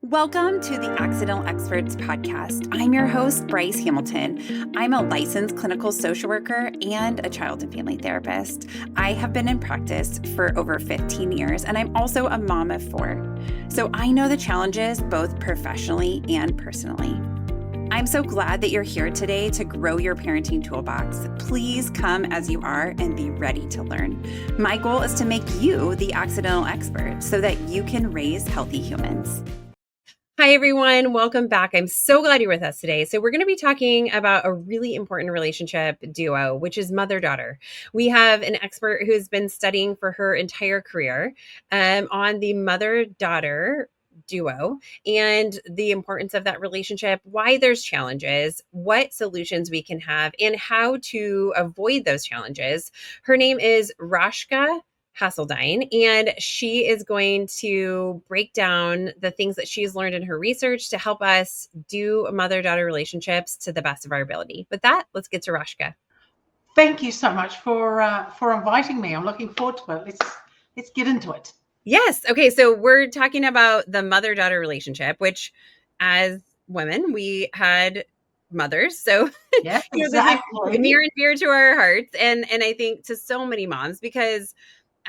Welcome to the Accidental Experts podcast. I'm your host, Bryce Hamilton. I'm a licensed clinical social worker and a child and family therapist. I have been in practice for over 15 years, and I'm also a mom of 4. So I know the challenges both professionally and personally. I'm so glad that you're here today to grow your parenting toolbox. Please come as you are and be ready to learn. My goal is to make you the accidental expert so that you can raise healthy humans. Hi, everyone. Welcome back. I'm so glad you're with us today. So we're going to be talking about a really important relationship duo, which is mother-daughter. We have an expert who's been studying for her entire career on the mother-daughter duo and the importance of that relationship, why there's challenges, what solutions we can have, and how to avoid those challenges. Her name is Rosjke Hasseldine, and she is going to break down the things that she's learned in her research to help us do mother-daughter relationships to the best of our ability. With that, let's get to Rosjke. Thank you so much for inviting me. I'm looking forward to it. Let's get into it. Yes. Okay. So we're talking about the mother-daughter relationship, which as women, we had mothers. So yes, exactly. This is near and dear to our hearts. And I think to so many moms, because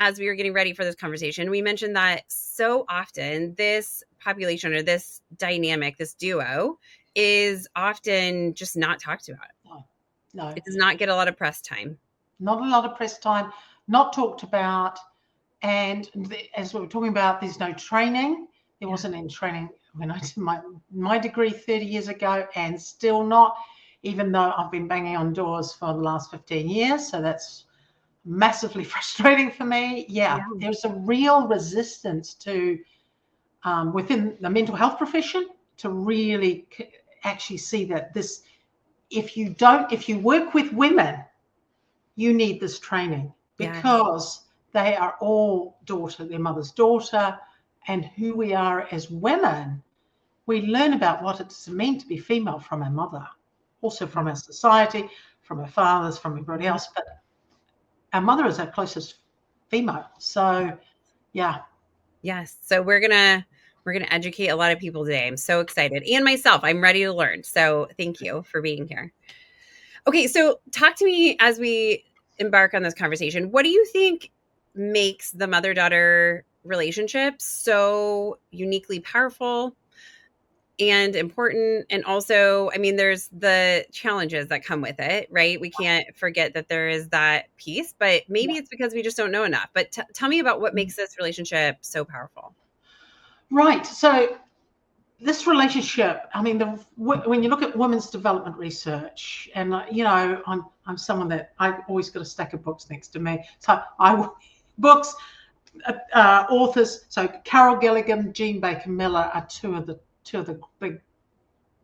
as we were getting ready for this conversation, we mentioned that so often this population or this dynamic, this duo, is often just not talked about. No. It does not get a lot of press time. Not a lot of press time, not talked about. And as we were talking about, there's no training. There wasn't any training when I did my degree 30 years ago, and still not, even though I've been banging on doors for the last 15 years. So that's massively frustrating for me. Yeah. There's a real resistance to within the mental health profession to really actually see that this, if you work with women, you need this training because they are all their mother's daughter, and who we are as women, we learn about what it means to be female from our mother, also from our society, from our fathers, from everybody else, but our mother is our closest female. So, yeah. Yes. So we're gonna educate a lot of people today. I'm so excited, and myself. I'm ready to learn. So thank you for being here. Okay, so talk to me as we embark on this conversation. What do you think makes the mother-daughter relationship so uniquely powerful and important? And also, I mean, there's the challenges that come with it, right? We can't forget that there is that piece, but maybe it's because we just don't know enough. But tell me about what makes this relationship so powerful. Right. So this relationship, I mean, when you look at women's development research, and I'm someone that I've always got a stack of books next to me. So books, authors. So Carol Gilligan, Jean Baker Miller are two of the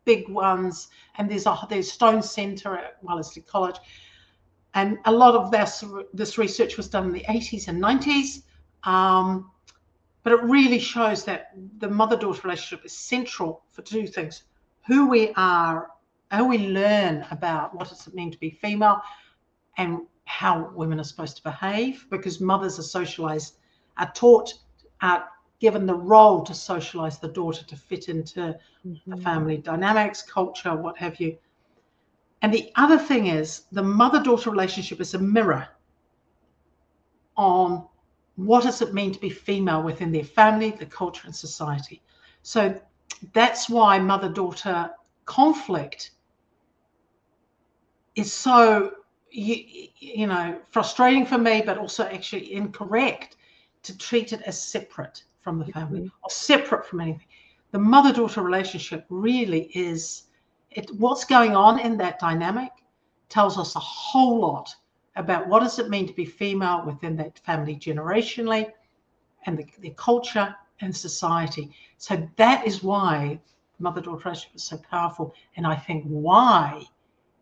big ones, and there's Stone Center at Wellesley College, and a lot of this research was done in the 80s and 90s. But it really shows that the mother-daughter relationship is central for 2 things: who we are, how we learn about what does it mean to be female, and how women are supposed to behave, because mothers are socialized, are given the role to socialize the daughter to fit into the family dynamics, culture, what have you. And the other thing is the mother-daughter relationship is a mirror on what does it mean to be female within their family, the culture, and society. So that's why mother-daughter conflict is so, frustrating for me, but also actually incorrect to treat it as separate from the family or separate from anything. The mother-daughter relationship really is, what's going on in that dynamic tells us a whole lot about what does it mean to be female within that family generationally, and the culture and society. So that is why mother-daughter relationship is so powerful, and I think why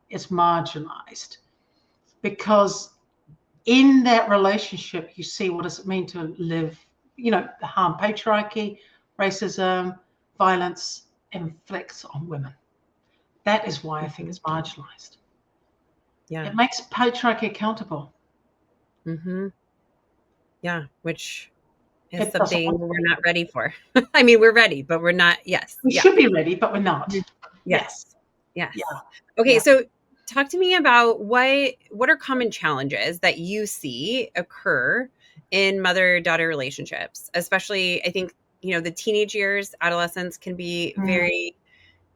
it's marginalized, because in that relationship you see what does it mean to live, the harm patriarchy, racism, violence inflicts on women. That is why I think it's marginalized. Yeah. It makes patriarchy accountable. Yeah, which is something we're not ready for. I mean, we're ready, but we're not. Yes. We should be ready, but we're not. Yes. Yeah. Okay. Yeah. So talk to me about what are common challenges that you see occur in mother-daughter relationships, especially I think, the teenage years, adolescence can be very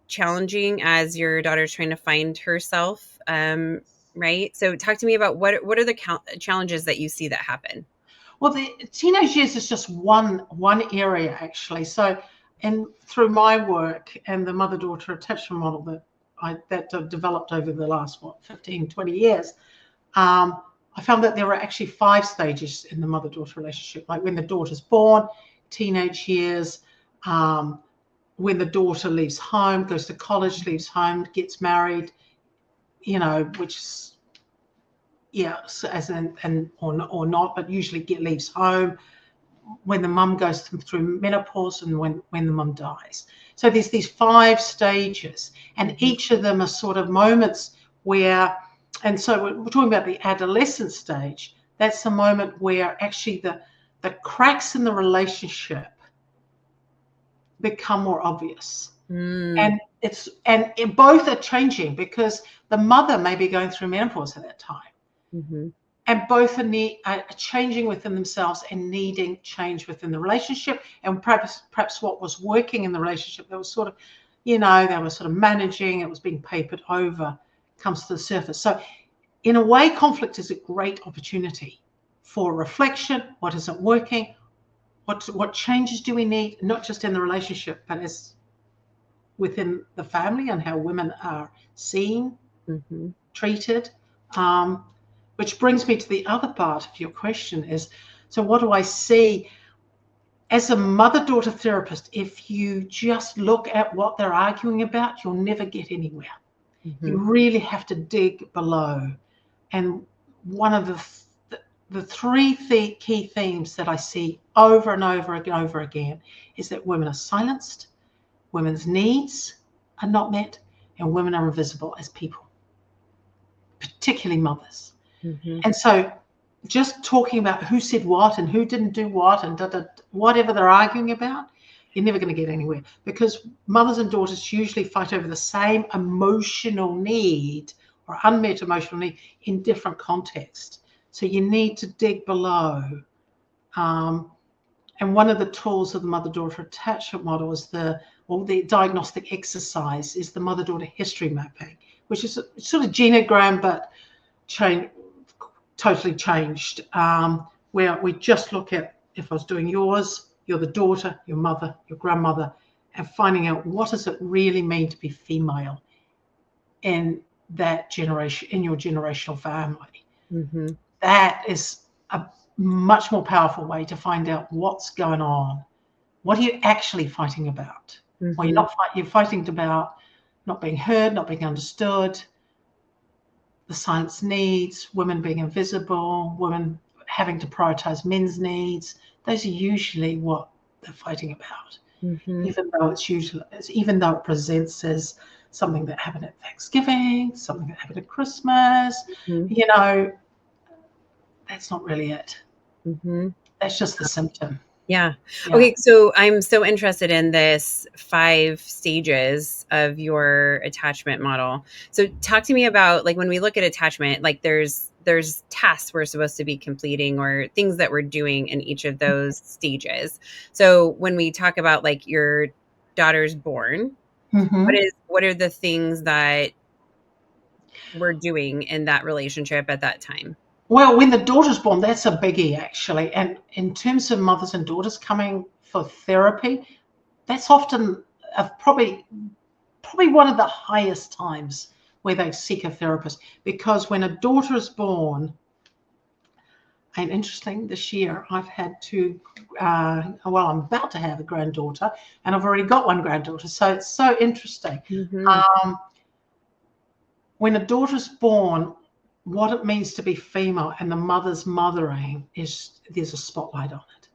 challenging as your daughter's trying to find herself. Right. So talk to me about what are the challenges that you see that happen? Well, the teenage years is just one area, actually. So, and through my work and the mother-daughter attachment model that I've developed over the last 15, 20 years, I found that there are actually 5 stages in the mother-daughter relationship. Like when the daughter's born, teenage years, when the daughter leaves home, goes to college, leaves home, gets married, which is, so as in or not, but usually leaves home, when the mum goes through menopause, and when the mum dies. So there's these 5 stages, and each of them are sort of moments where, and so we're talking about the adolescent stage. That's the moment where actually the cracks in the relationship become more obvious. And both are changing because the mother may be going through menopause at that time. And both are changing within themselves and needing change within the relationship. And perhaps what was working in the relationship that was sort of, they were sort of managing, it was being papered over, comes to the surface. So in a way, conflict is a great opportunity for reflection. What isn't working? What changes do we need, not just in the relationship, but as within the family, and how women are seen, treated. Which brings me to the other part of your question is, so what do I see? As a mother-daughter therapist, if you just look at what they're arguing about, you'll never get anywhere. You really have to dig below. And one of the 3 key themes that I see over and over and over again is that women are silenced, women's needs are not met, and women are invisible as people, particularly mothers. And so just talking about who said what and who didn't do what and whatever they're arguing about, you're never going to get anywhere, because mothers and daughters usually fight over the same emotional need or unmet emotional need in different contexts. So you need to dig below. And one of the tools of the mother-daughter attachment model is the diagnostic exercise is the mother-daughter history mapping, which is sort of genogram, but totally changed, where we just look at, if I was doing yours, you're the daughter, your mother, your grandmother, and finding out what does it really mean to be female in that generation, in your generational family. That is a much more powerful way to find out what's going on. What are you actually fighting about? Well, you're fighting about not being heard, not being understood, the silence needs, women being invisible, women having to prioritize men's needs. Those are usually what they're fighting about, even though it presents as something that happened at Thanksgiving, something that happened at Christmas. That's not really it. That's just the symptom. Yeah. Okay. So I'm so interested in this 5 stages of your attachment model. So talk to me about, like, when we look at attachment, like there's tasks we're supposed to be completing or things that we're doing in each of those stages. So when we talk about, like, your daughter's born, what are the things that we're doing in that relationship at that time? Well, when the daughter's born, that's a biggie, actually. And in terms of mothers and daughters coming for therapy, that's often probably one of the highest times where they seek a therapist, because when a daughter is born, and interesting, this year I've had I'm about to have a granddaughter, and I've already got one granddaughter. So it's so interesting. When a daughter's born, what it means to be female and the mother's mothering is there's a spotlight on it,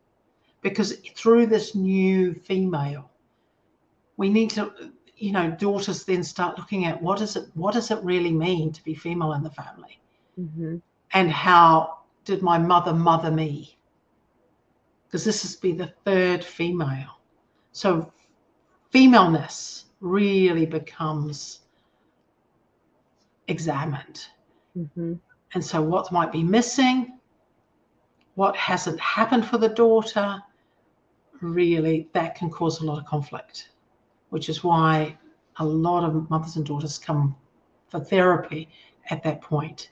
because through this new female, we need to, daughters then start looking at what does it really mean to be female in the family, and how did my mother me? because this has been the third female. So femaleness really becomes examined. Mm-hmm. And so what might be missing, what hasn't happened for the daughter, really that can cause a lot of conflict, which is why a lot of mothers and daughters come for therapy at that point.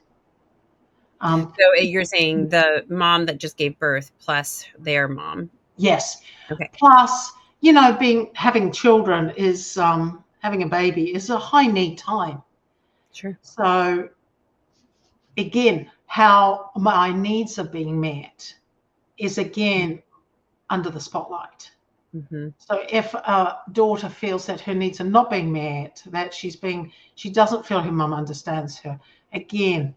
So you're saying the mom that just gave birth plus their mom. Yes. Okay. Plus, having children is having a baby is a high need time. Sure. So again, how my needs are being met is again under the spotlight. Mm-hmm. So if a daughter feels that her needs are not being met, that she doesn't feel her mum understands her, again,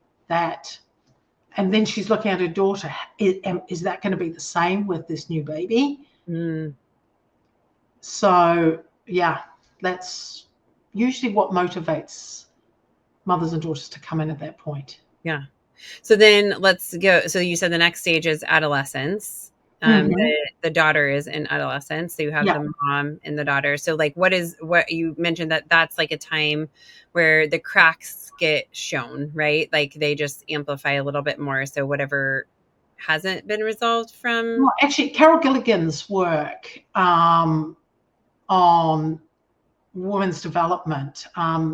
and then she's looking at her daughter, is that going to be the same with this new baby? Mm. So yeah, that's usually what motivates mothers and daughters to come in at that point. Yeah. So then let's go. So you said the next stage is adolescence. The daughter is in adolescence. So you have the mom and the daughter. So like, what you mentioned that's like a time where the cracks get shown, right? Like they just amplify a little bit more. So whatever hasn't been resolved from. Well, actually, Carol Gilligan's work on women's development,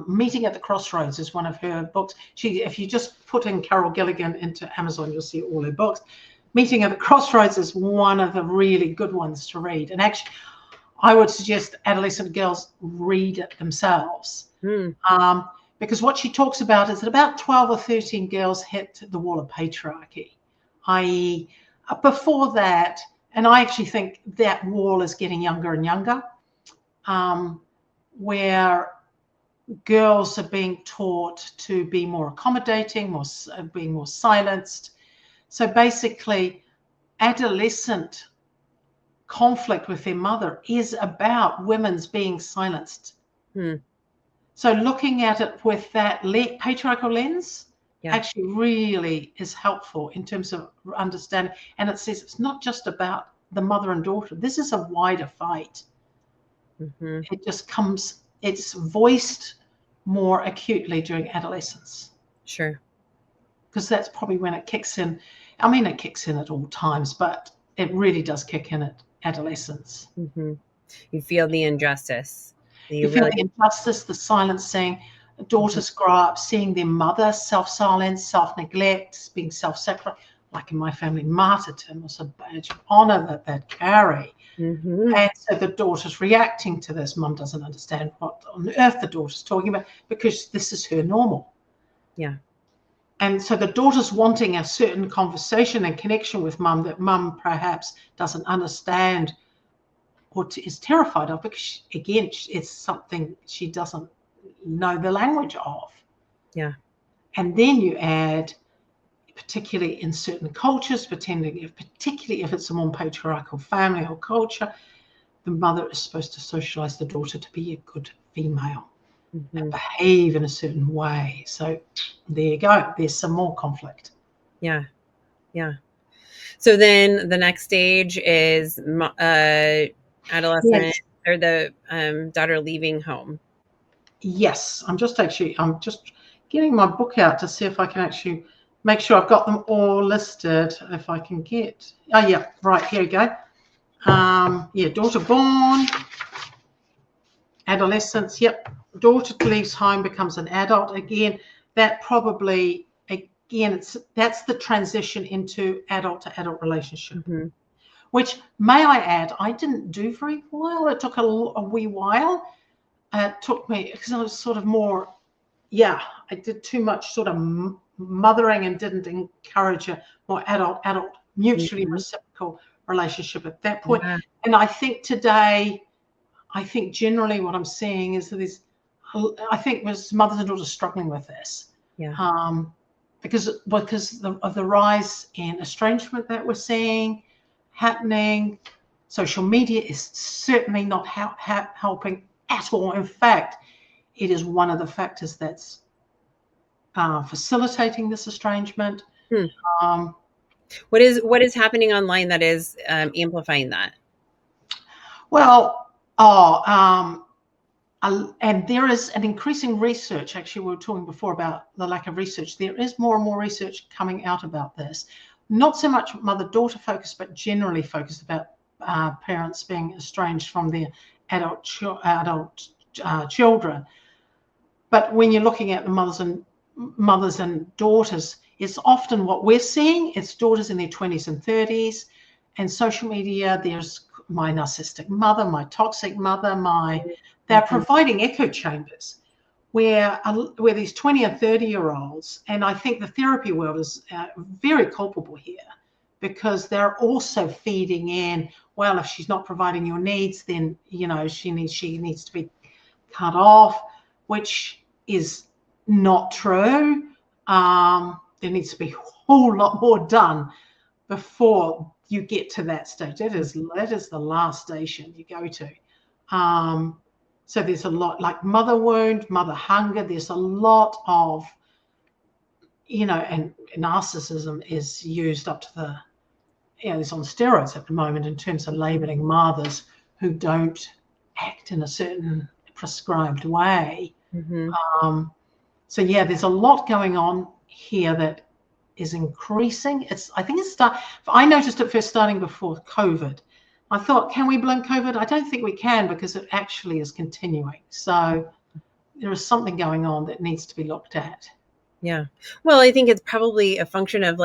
Meeting at the Crossroads is one of her books. If you just put in Carol Gilligan into Amazon, you'll see all her books. Meeting at the Crossroads is one of the really good ones to read. And actually, I would suggest adolescent girls read it themselves. Because what she talks about is that about 12 or 13 girls hit the wall of patriarchy, i.e. before that, and I actually think that wall is getting younger and younger, where girls are being taught to be more accommodating, being more silenced. So basically, adolescent conflict with their mother is about women's being silenced. So looking at it with that patriarchal lens actually really is helpful in terms of understanding. And it says it's not just about the mother and daughter. This is a wider fight. It just it's voiced more acutely during adolescence. Sure. Because that's probably when it kicks in. I mean, it kicks in at all times, but it really does kick in at adolescence. You feel the injustice. You feel the injustice, the silencing. Daughters grow up seeing their mother self-silence, self-neglect, being self-sacrifice. Like in my family, martyrdom was a badge of honor that they'd carry. And so the daughter's reacting to this. Mum doesn't understand what on earth the daughter's talking about because this is her normal. Yeah. And so the daughter's wanting a certain conversation and connection with mum that mum perhaps doesn't understand or is terrified of because, again, it's something she doesn't know the language of. Yeah. And then you add, particularly in certain cultures, particularly if it's a more patriarchal family or culture, the mother is supposed to socialize the daughter to be a good female and behave in a certain way. So there you go. There's some more conflict. Yeah. Yeah. So then the next stage is adolescent or the daughter leaving home. Yes. I'm just getting my book out to see if I can actually make sure I've got them all listed. If I can get, right, here we go. Daughter born, adolescence, daughter leaves home, becomes an adult. Again, that's the transition into adult to adult relationship, which, may I add, I didn't do very well. It took a wee while. It took me, because I was sort of more, I did too much sort of mothering and didn't encourage a more adult, mutually reciprocal relationship at that point. And I think today, generally what I'm seeing is that I think mothers and daughters struggling with this. Because of the rise in estrangement that we're seeing happening. Social media is certainly not helping at all. In fact, it is one of the factors that's facilitating this estrangement. What is happening online that is amplifying that? Well, and there is an increasing research. Actually, we were talking before about the lack of research. There is more and more research coming out about this. Not so much mother-daughter focused, but generally focused about parents being estranged from their adult children. But when you're looking at the mothers and daughters, it's often what we're seeing. It's daughters in their 20s and 30s, and social media. There's my narcissistic mother, my toxic mother, they're providing echo chambers where these 20 and 30-year-olds, and I think the therapy world is very culpable here, because they're also feeding in, well, if she's not providing your needs, then she needs to be cut off, which is not true. There needs to be a whole lot more done before you get to that stage. That is the last station you go to. So there's a lot, like mother wound, mother hunger. There's a lot of, and narcissism is used up to the, it's on steroids at the moment in terms of labeling mothers who don't act in a certain prescribed way. So yeah, there's a lot going on here that is increasing. I noticed it first starting before COVID. I thought, can we blame COVID? I don't think we can, because it actually is continuing. So there is something going on that needs to be looked at. Yeah. Well, I think it's probably a function of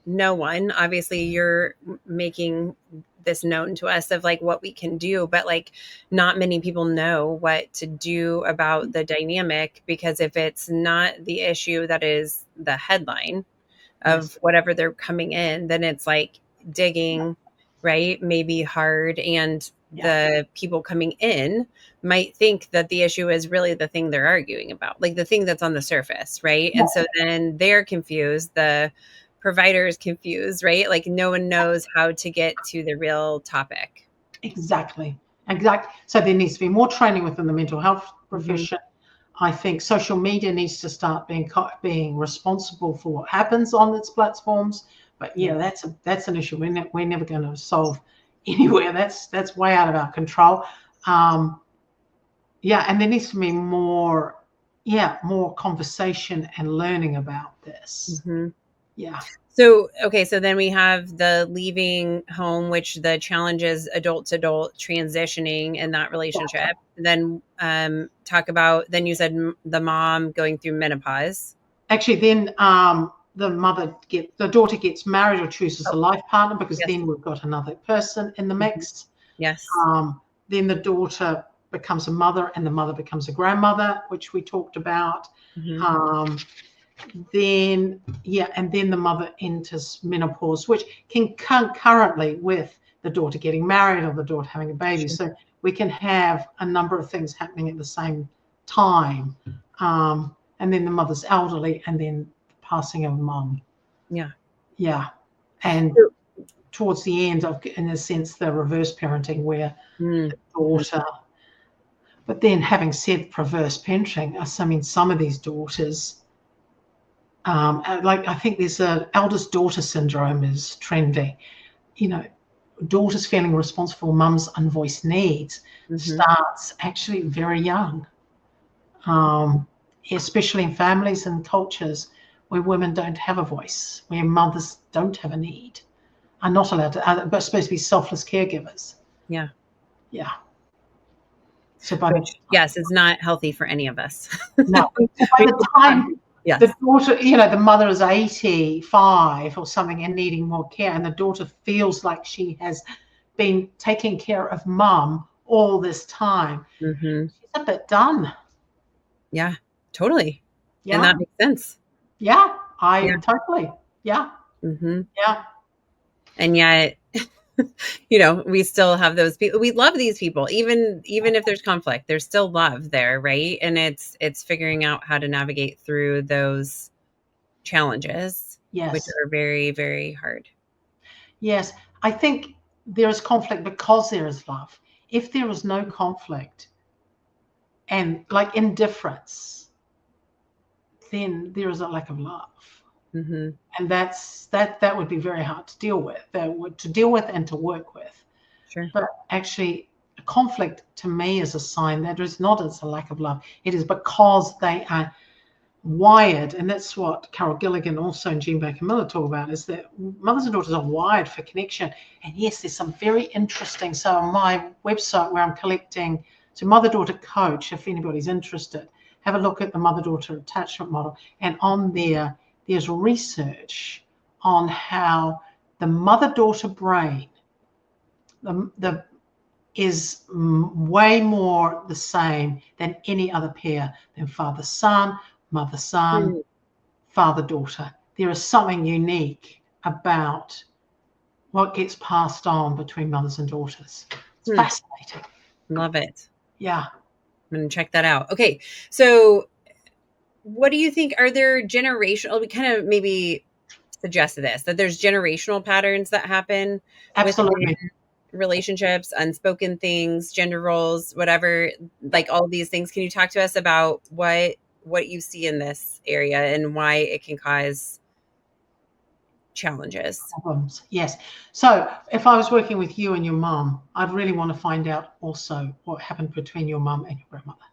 no one, obviously you're making this known to us of what we can do, but not many people know what to do about the dynamic, because if it's not the issue that is the headline of whatever they're coming in, then it's digging, right, may be hard. And the people coming in might think that the issue is really the thing they're arguing about, the thing that's on the surface, right? And so then they're confused, the provider is confused, right? No one knows how to get to the real topic. Exactly. So there needs to be more training within the mental health profession. I think social media needs to start being responsible for what happens on its platforms. But that's an issue we're never going to solve anywhere. That's way out of our control. And there needs to be more conversation and learning about this. Yeah. So, okay. So then we have the leaving home, which the challenge is adult to adult transitioning in that relationship. Then then you said the mom going through menopause. Actually, then the daughter gets married or chooses a life partner, because then we've got another person in the mix. Yes. Then the daughter becomes a mother, and the mother becomes a grandmother, which we talked about. Then the mother enters menopause, which can concurrently with the daughter getting married or the daughter having a baby. So we can have a number of things happening at the same time. And then the mother's elderly, and then passing of mom. Yeah. And towards the end of, in a sense, the reverse parenting, where the daughter, but then having said reverse parenting, I mean, some of these daughters, I think there's eldest daughter syndrome is trending. Daughters feeling responsible for mum's unvoiced needs starts actually very young, especially in families and cultures where women don't have a voice, where mothers don't have a need, are not allowed to, but supposed to be selfless caregivers. Yeah. So yes, it's not healthy for any of us. No. By the time the daughter, the mother is 85 or something and needing more care, and the daughter feels like she has been taking care of mum all this time, she's a bit done. Yeah, totally. Yeah. And that makes sense. Yeah, totally. Yeah. Yeah. And yet, we still have those people. We love these people, even if there's conflict, there's still love there, right? And it's figuring out how to navigate through those challenges, which are very, very hard. Yes, I think there is conflict because there is love. If there is no conflict and indifference, then there is a lack of love. Mm-hmm. And that would be very hard to deal with. To deal with and to work with. Sure. But actually, a conflict to me is a sign that it's not as a lack of love. It is because they are wired, and that's what Carol Gilligan also and Jean Baker Miller talk about, is that mothers and daughters are wired for connection. And yes, there's some very interesting. So on my website where I'm collecting, so mother-daughter coach, if anybody's interested, have a look at the mother-daughter attachment model. And on there's research on how the mother-daughter brain is way more the same than any other pair, than father-son, mother-son, father-daughter. There is something unique about what gets passed on between mothers and daughters. It's fascinating. Love it. Yeah. I'm going to check that out. Okay. So what do you think? Are there generational, we kind of maybe suggested this, that there's generational patterns that happen Absolutely. within relationships, unspoken things, gender roles, whatever, like all these things. Can you talk to us about what you see in this area and why it can cause challenges? Problems. Yes. So if I was working with you and your mum, I'd really want to find out also what happened between your mum and your grandmother.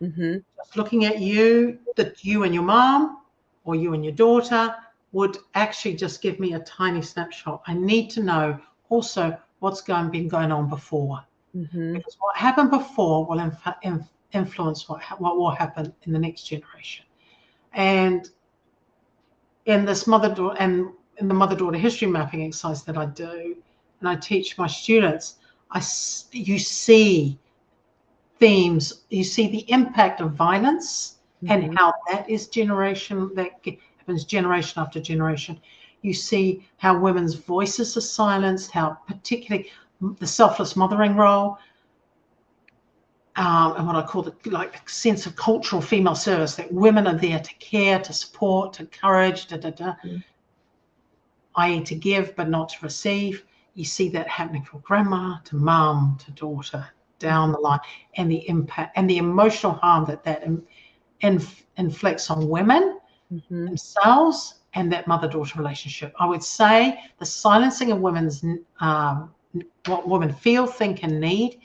Mm-hmm. Just looking at you, that you and your mum or you and your daughter would actually just give me a tiny snapshot. I need to know also what's been going on before. Mm-hmm. Because what happened before will influence what will happen in the next generation. And in this in the mother-daughter history mapping exercise that I do, and I teach my students, you see themes, you see the impact of violence and how that happens generation after generation. You see how women's voices are silenced, how particularly the selfless mothering role, and what I call the sense of cultural female service, that women are there to care, to support, to encourage, i.e. to give but not to receive. You see that happening from grandma to mum to daughter down the line, and the impact and the emotional harm that inflicts on women themselves and that mother-daughter relationship. I would say the silencing of women's what women feel, think, and need,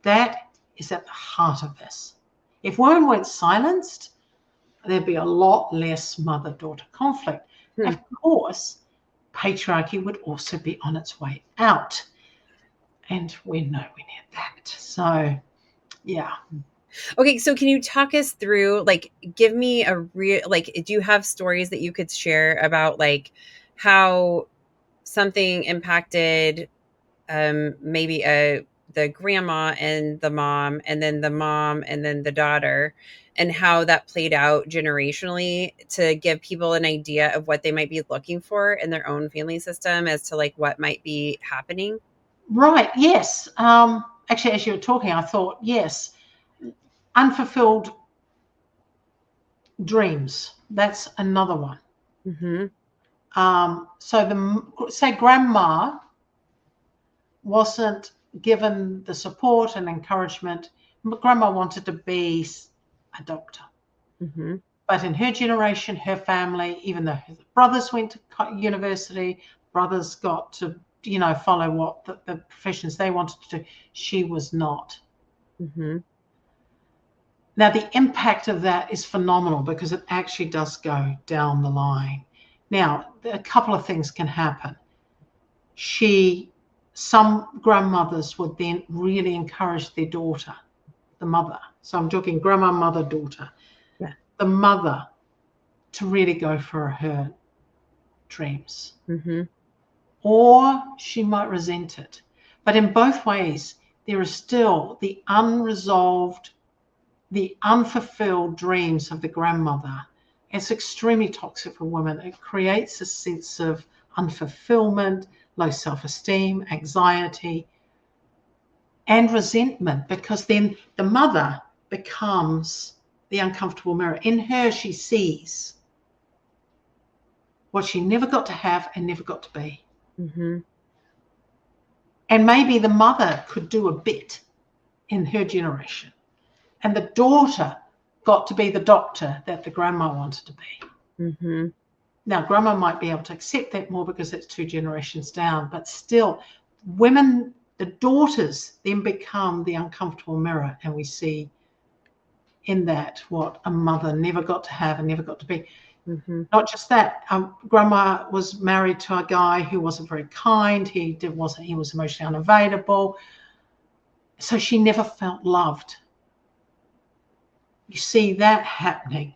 that is at the heart of this. If women weren't silenced, there'd be a lot less mother-daughter conflict. Of course, patriarchy would also be on its way out. And we know we need that. So, yeah. Okay, so can you talk us through, give me a real, do you have stories that you could share about, how something impacted maybe the grandma and the mom and then the daughter, and how that played out generationally, to give people an idea of what they might be looking for in their own family system as to what might be happening? Right, yes. Actually, as you were talking, I thought, yes, unfulfilled dreams. That's another one. Say grandma wasn't given the support and encouragement. Grandma wanted to be a doctor. But in her generation, her family, even though her brothers went to university, brothers got to, follow what the professions they wanted to do, she was not. Now, the impact of that is phenomenal because it actually does go down the line. Now, a couple of things can happen. Some grandmothers would then really encourage their daughter, the mother. So I'm talking grandma, mother, daughter. Yeah. The mother to really go for her dreams. Or she might resent it. But in both ways, there is still the unresolved, the unfulfilled dreams of the grandmother. It's extremely toxic for women. It creates a sense of unfulfillment, low self-esteem, anxiety, and resentment, because then the mother becomes the uncomfortable mirror. In her, she sees what she never got to have and never got to be. And maybe the mother could do a bit in her generation, and the daughter got to be the doctor that the grandma wanted to be. Now, grandma might be able to accept that more because it's 2 generations down, but still, women, the daughters then become the uncomfortable mirror, and we see in that what a mother never got to have and never got to be. Not just that, grandma was married to a guy who wasn't very kind. He was emotionally unavailable. So she never felt loved. You see that happening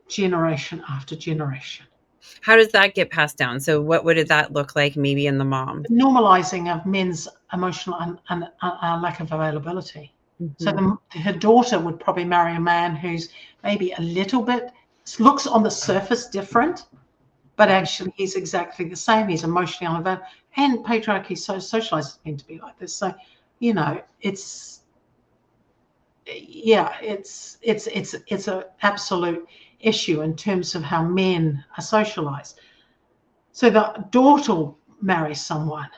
generation after generation. How does that get passed down? So what would that look like maybe in the mom? Normalizing of men's emotional and lack of availability. So her daughter would probably marry a man who's maybe a little bit, looks on the surface different, but actually he's exactly the same. He's emotionally unavailable. And patriarchy socializes men to be like this. So, you know, it's an absolute issue in terms of how men are socialized. So the daughter will marry someone,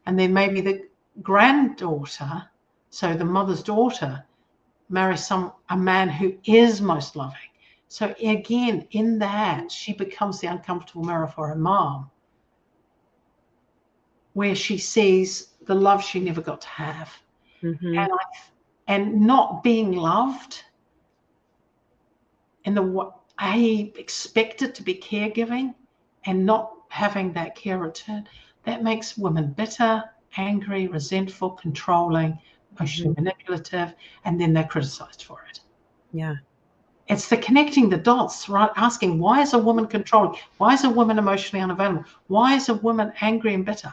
and then maybe the granddaughter, so the mother's daughter, marries a man who is most loving. So again, in that, she becomes the uncomfortable mirror for her mom, where she sees the love she never got to have. And not being loved in the way I expected to be caregiving and not having that care return, that makes women bitter, angry, resentful, controlling, emotionally manipulative, and then they're criticized for it. Yeah. It's the connecting the dots, right? Asking, why is a woman controlling? Why is a woman emotionally unavailable? Why is a woman angry and bitter?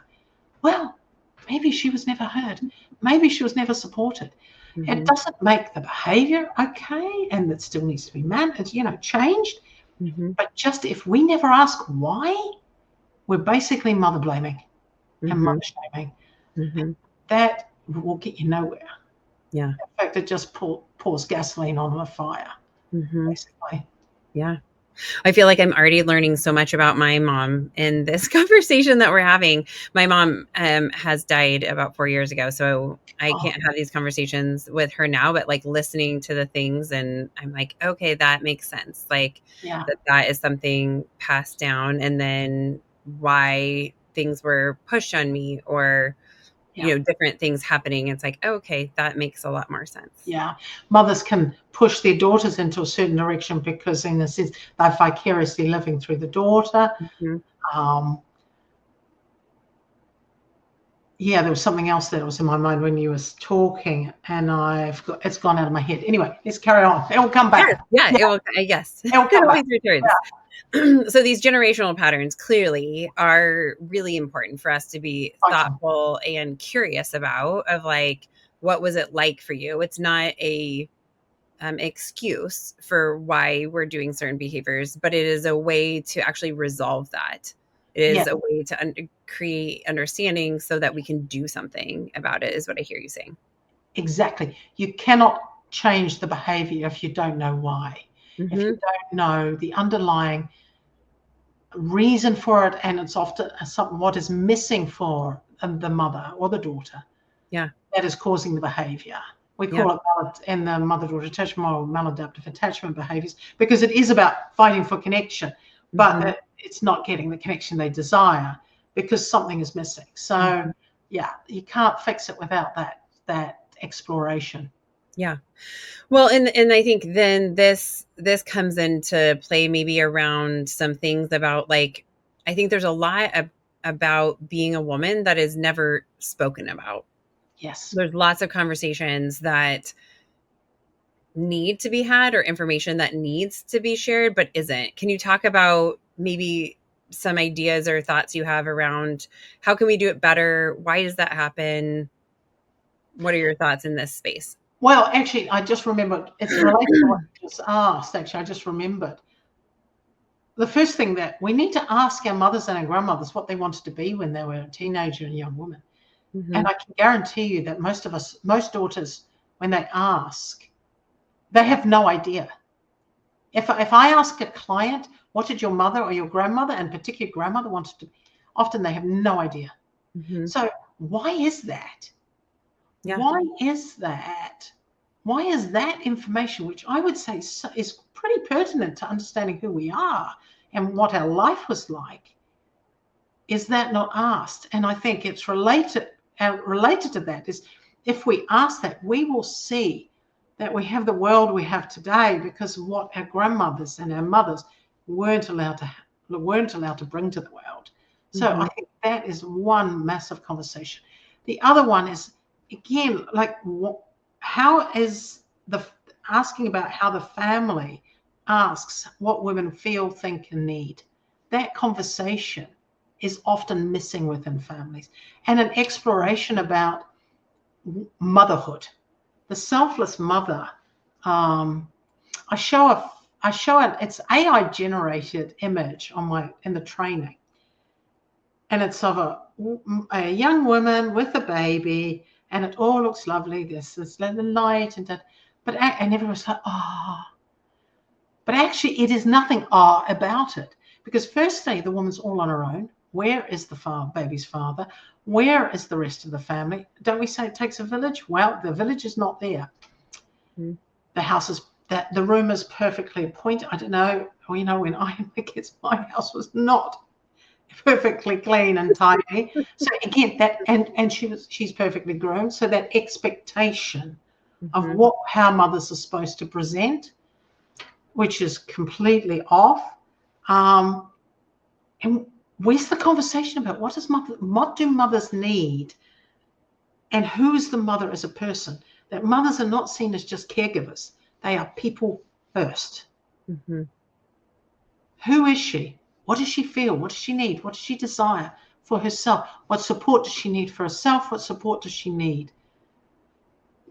Well, maybe she was never heard. Maybe she was never supported. It doesn't make the behavior okay, and it still needs to be managed, changed. But just if we never ask why, we're basically mother blaming and mother shaming. That will get you nowhere. Yeah. In fact, it just pours gasoline on a fire, basically. Yeah. I feel like I'm already learning so much about my mom in this conversation that we're having. My mom has died about 4 years ago, so I can't have these conversations with her now, but like listening to the things, and I'm like, okay, that makes sense. Like that is something passed down, and then why things were pushed on me, or different things happening. It's like, okay, that makes a lot more sense. Yeah. Mothers can push their daughters into a certain direction because in a sense they're vicariously living through the daughter. There was something else that was in my mind when you was talking, and it's gone out of my head. Anyway, let's carry on. It will come back. Yeah. It will, yes. It will come back. So these generational patterns clearly are really important for us to be thoughtful and curious about, of like, what was it like for you? It's not a excuse for why we're doing certain behaviors, but it is a way to actually resolve that. It is a way to create understanding so that we can do something about it, is what I hear you saying. Exactly. You cannot change the behavior if you don't know why. If you don't know the underlying reason for it, and it's often what is missing for the mother or the daughter that is causing the behavior. We call it in the mother-daughter attachment model maladaptive attachment behaviors, because it is about fighting for connection, but it's not getting the connection they desire because something is missing. So you can't fix it without that exploration. Yeah. Well, and I think then this comes into play maybe around some things about, like, I think there's a lot about being a woman that is never spoken about. Yes. There's lots of conversations that need to be had, or information that needs to be shared, but isn't. Can you talk about maybe some ideas or thoughts you have around how can we do it better? Why does that happen? What are your thoughts in this space? Well, actually, I just remembered, it's related to what you just asked. Actually, I just remembered. The first thing that we need to ask our mothers and our grandmothers what they wanted to be when they were a teenager and young women. And I can guarantee you that most daughters, when they ask, they have no idea. If I ask a client, what did your mother or your grandmother, and particularly grandmother, wanted to be, often they have no idea. So why is that? Yeah. Why is that? Why is that information, which I would say is pretty pertinent to understanding who we are and what our life was like, is that not asked? And I think it's related to that is, if we ask that, we will see that we have the world we have today because of what our grandmothers and our mothers weren't allowed to bring to the world. So I think that is one massive conversation. The other one is, again, like, how is asking about how the family asks what women feel, think, and need. That conversation is often missing within families, and an exploration about motherhood. The selfless mother. I show it's AI generated image in the training, and it's of a young woman with a baby, and it all looks lovely. There's this little light and that, and everyone's like, oh, but actually it is nothing about it, because firstly the woman's all on her own. Where is the baby's father? Where is the rest of the family? Don't we say it takes a village? Well, the village is not there. The house is the room is perfectly appointed. I don't know. When I had my kids, my house was not perfectly clean and tidy. So again, that and she's perfectly grown. So that expectation of how mothers are supposed to present, which is completely off. And where's the conversation about what do mothers need, and who's the mother as a person? That mothers are not seen as just caregivers. They are people first. Who is she? What does she feel? What does she need? What does she desire for herself? What support does she need for herself? What support does she need?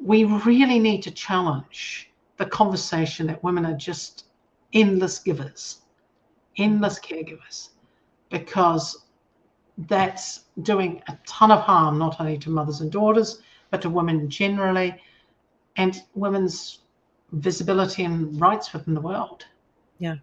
We really need to challenge the conversation that women are just endless givers, endless caregivers, because that's doing a ton of harm, not only to mothers and daughters, but to women generally, and women's visibility and rights within the world. Yeah.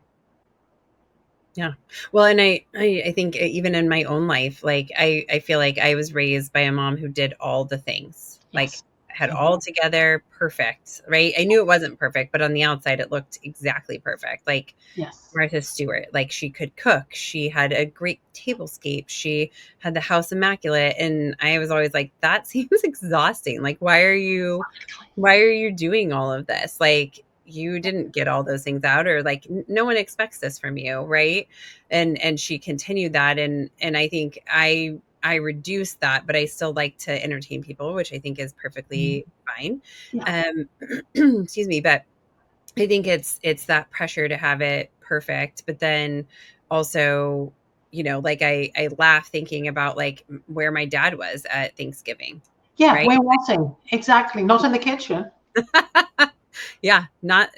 Well, and I think even in my own life, like I feel like I was raised by a mom who did all the things, like had all together perfect, right? I knew it wasn't perfect, but on the outside it looked exactly perfect. Like Martha Stewart, like she could cook, she had a great tablescape, she had the house immaculate, and I was always like, that seems exhausting. Like, why are you doing all of this? Like, you didn't get all those things out, or like no one expects this from you, right? And she continued that, and I think I reduced that, but I still like to entertain people, which I think is perfectly fine. Excuse me, but I think it's that pressure to have it perfect, but then also, like I laugh thinking about like where my dad was at Thanksgiving. Right? Where was he? Exactly, not in the kitchen. Yeah, not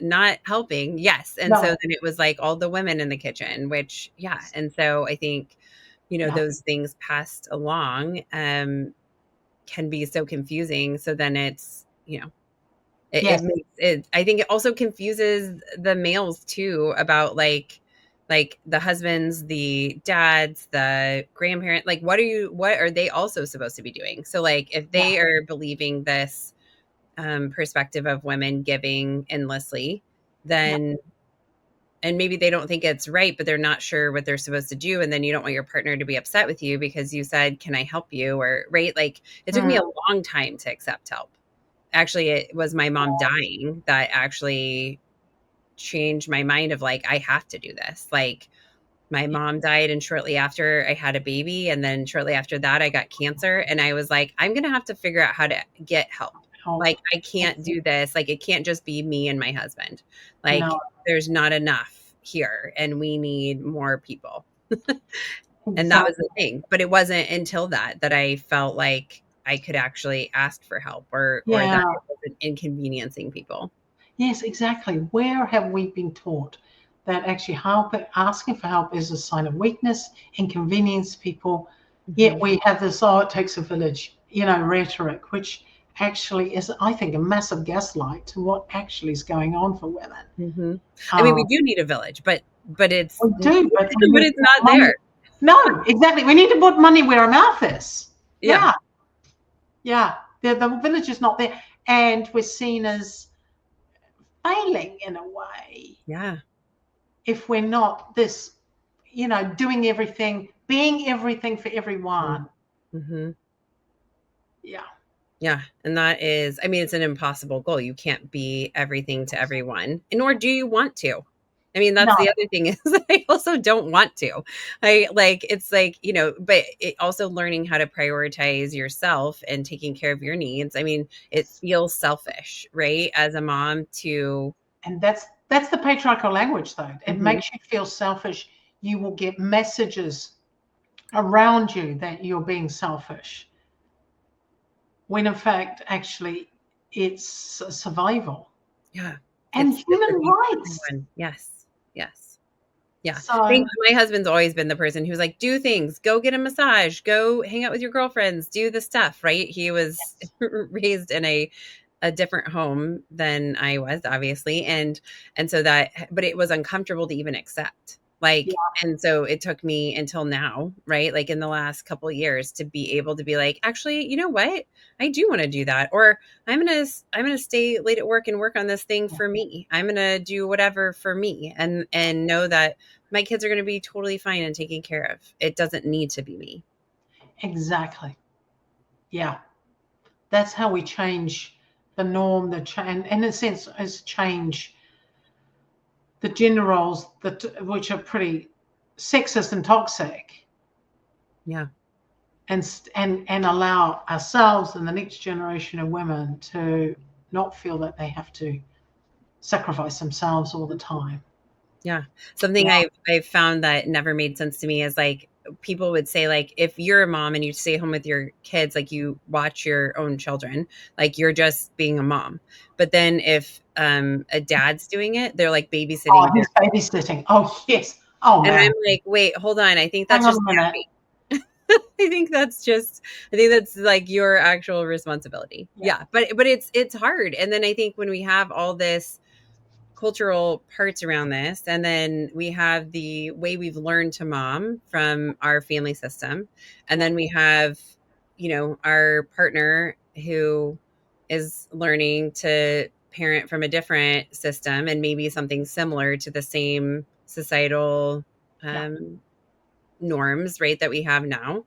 helping. Yes. And so then it was like all the women in the kitchen, which, and so I think, those things passed along can be so confusing. So then it's, it makes it, I think it also confuses the males too, about like the husbands, the dads, the grandparents, like what are they also supposed to be doing? So like if they are believing this perspective of women giving endlessly, then and maybe they don't think it's right, but they're not sure what they're supposed to do, and then you don't want your partner to be upset with you because you said, can I help you? Or right, like it took me a long time to accept help. Actually, it was my mom dying that actually changed my mind of like, I have to do this. Like my mom died, and shortly after I had a baby, and then shortly after that I got cancer, and I was like, I'm gonna have to figure out how to get help. Like I can't do this. Like it can't just be me and my husband. Like there's not enough here, and we need more people. And that was the thing. But it wasn't until that I felt like I could actually ask for help, or that it wasn't inconveniencing people. Yes, exactly. Where have we been taught that actually asking for help is a sign of weakness, inconvenience people? Yet we have this, it takes a village, rhetoric, which actually is, I think, a massive gaslight to what actually is going on for women. I mean, we do need a village, but it's we do, but it's not money there. No, exactly. We need to put money where our mouth is. Yeah. The village is not there, and we're seen as failing in a way. Yeah. If we're not this doing everything, being everything for everyone. Mm-hmm. Yeah. Yeah. And that is, I mean, it's an impossible goal. You can't be everything to everyone, nor do you want to. I mean, that's No. the other thing is I also don't want to. It's like, but it also learning how to prioritize yourself and taking care of your needs. I mean, it feels selfish, right? As a mom to. And that's the patriarchal language, though. It makes you feel selfish. You will get messages around you that you're being selfish, when in fact, actually, it's survival. Yeah. And human rights. Yes. Yes. Yeah. So, my husband's always been the person who's like, do things, go get a massage, go hang out with your girlfriends, do the stuff, right? He was raised in a different home than I was, obviously. And so but it was uncomfortable to even accept. And so it took me until now, right? Like in the last couple of years to be able to be like, actually, you know what? I do want to do that. Or I'm going to stay late at work and work on this thing for me. I'm going to do whatever for me and know that my kids are going to be totally fine and taken care of. It doesn't need to be me. Exactly. Yeah. That's how we change the norm, and in a sense, is change the gender roles which are pretty sexist and toxic. Yeah. And allow ourselves and the next generation of women to not feel that they have to sacrifice themselves all the time. Yeah. Something I've found that never made sense to me is like people would say, like, if you're a mom and you stay home with your kids, like you watch your own children, like you're just being a mom. But then if a dad's doing it, they're like babysitting. Oh, he's babysitting. Oh, yes. Oh, man. And I'm like, wait, hold on. I think that's just I think that's like your actual responsibility. Yeah. But it's hard. And then I think when we have all this cultural parts around this, and then we have the way we've learned to mom from our family system, and then we have our partner who is learning to parent from a different system and maybe something similar to the same societal norms, right, that we have now,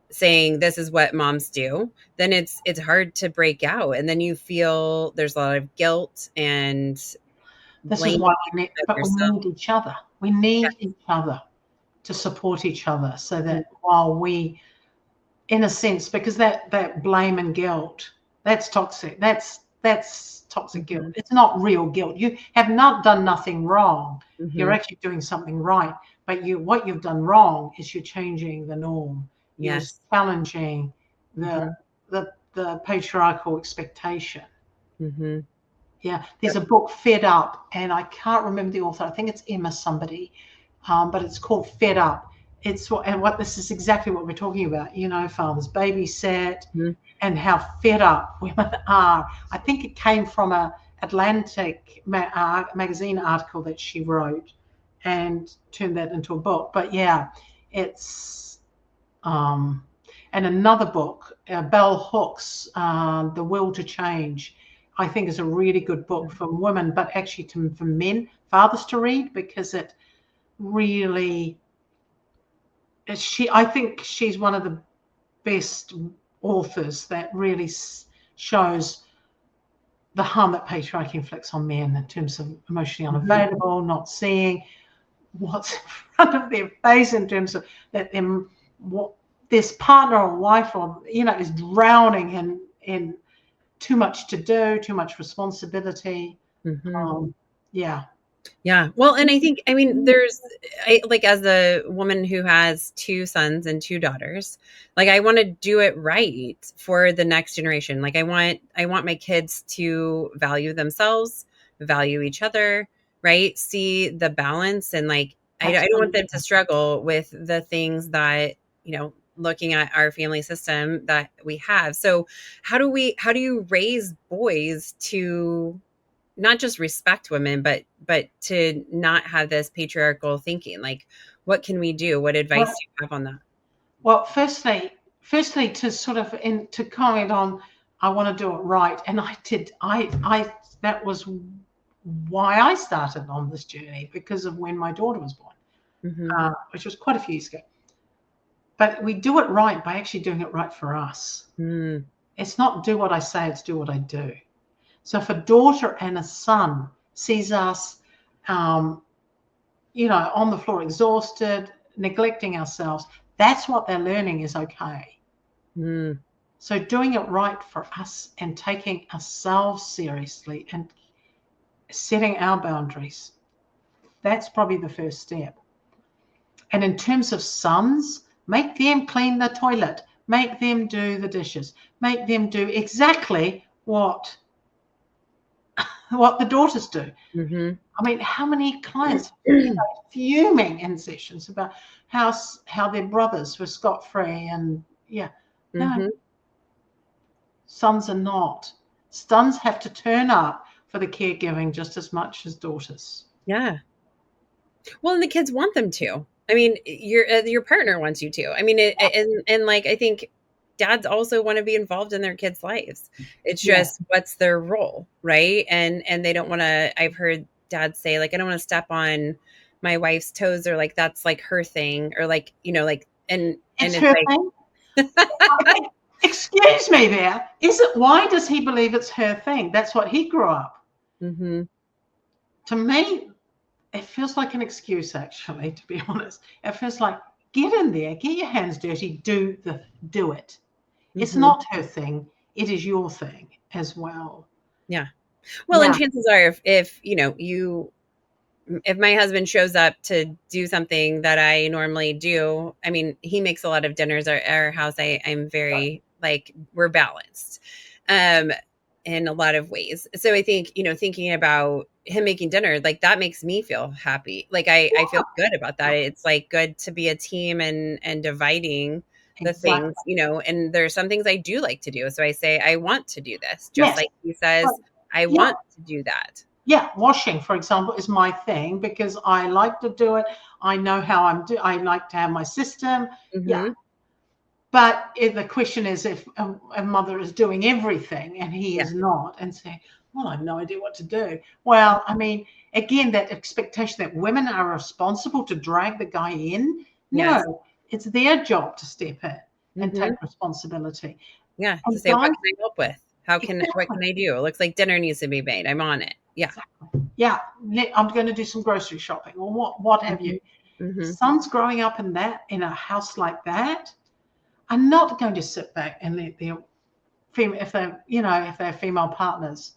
saying this is what moms do, then it's hard to break out, and then you feel there's a lot of guilt and this is why we need each other. We need each other to support each other, so that while we, in a sense, because that blame and guilt, that's toxic. That's toxic guilt. It's not real guilt. You have not done nothing wrong. You're actually doing something right. But what you've done wrong is you're changing the norm. You're challenging the patriarchal expectation. Yeah, there's a book, Fed Up, and I can't remember the author. I think it's Emma somebody, but it's called Fed Up. This is exactly what we're talking about. Fathers babysat, and how fed up women are. I think it came from a Atlantic magazine article that she wrote, and turned that into a book. But yeah, it's and another book, Bell Hooks, The Will to Change, I think is a really good book for women, but actually for men, fathers to read, because it really, I think she's one of the best authors that really shows the harm that patriarchy inflicts on men in terms of emotionally unavailable, not seeing what's in front of their face, in terms of that this partner or wife is drowning in too much to do, too much responsibility. Yeah. Well, and I think, as a woman who has 2 sons and 2 daughters, like I want to do it right for the next generation. Like I want my kids to value themselves, value each other, right? See the balance, and I don't want them to struggle with the things that, looking at our family system that we have. So how do you raise boys to not just respect women, but to not have this patriarchal thinking? Like, what can we do? What advice do you have on that? Well, firstly, to sort of to comment on, I want to do it right, and I did. That was why I started on this journey, because of when my daughter was born. which was quite a few years ago. But we do it right by actually doing it right for us. It's not do what I say, it's do what I do. So if a daughter and a son sees us, on the floor, exhausted, neglecting ourselves, that's what they're learning is okay. So doing it right for us and taking ourselves seriously and setting our boundaries, that's probably the first step. And in terms of sons, make them clean the toilet, make them do the dishes, make them do exactly what the daughters do. I mean, how many clients fuming in sessions about how their brothers were scot-free and no, sons are not. Sons have to turn up for the caregiving just as much as daughters. Yeah. Well, and the kids want them to. I mean, your partner wants you to. I mean, and like I think dads also want to be involved in their kids' lives. It's just what's their role, right? And they don't want to. I've heard dads say like, I don't want to step on my wife's toes, or like that's like her thing, or like like and it's it's her like. thing. Excuse me, there is it. Why does he believe it's her thing? That's what he grew up. To me, it feels like an excuse, actually, to be honest. It feels like, get in there, get your hands dirty, do it. It's not her thing. It is your thing as well. Yeah. Well, and chances are if my husband shows up to do something that I normally do, I mean, he makes a lot of dinners at our house. I'm very like, we're balanced in a lot of ways. So I think, thinking about him making dinner, like that makes me feel happy. Like I feel good about that. It's like good to be a team and dividing the things, and there's some things I do like to do. So I say, I want to do this, just like he says, I want to do that. Yeah, washing, for example, is my thing because I like to do it. I know how I like to have my system. Yeah. But the question is if a mother is doing everything and he is not, and saying, well, I have no idea what to do. Well, I mean, again, that expectation that women are responsible to drag the guy in. No, it's their job to step in and take responsibility. Yeah, to say, what can I help with? What can I do? It looks like dinner needs to be made. I'm on it. Yeah. Exactly. Yeah. I'm going to do some grocery shopping or what have you. Sons growing up in a house like that are not going to sit back and let their female, if they're female partners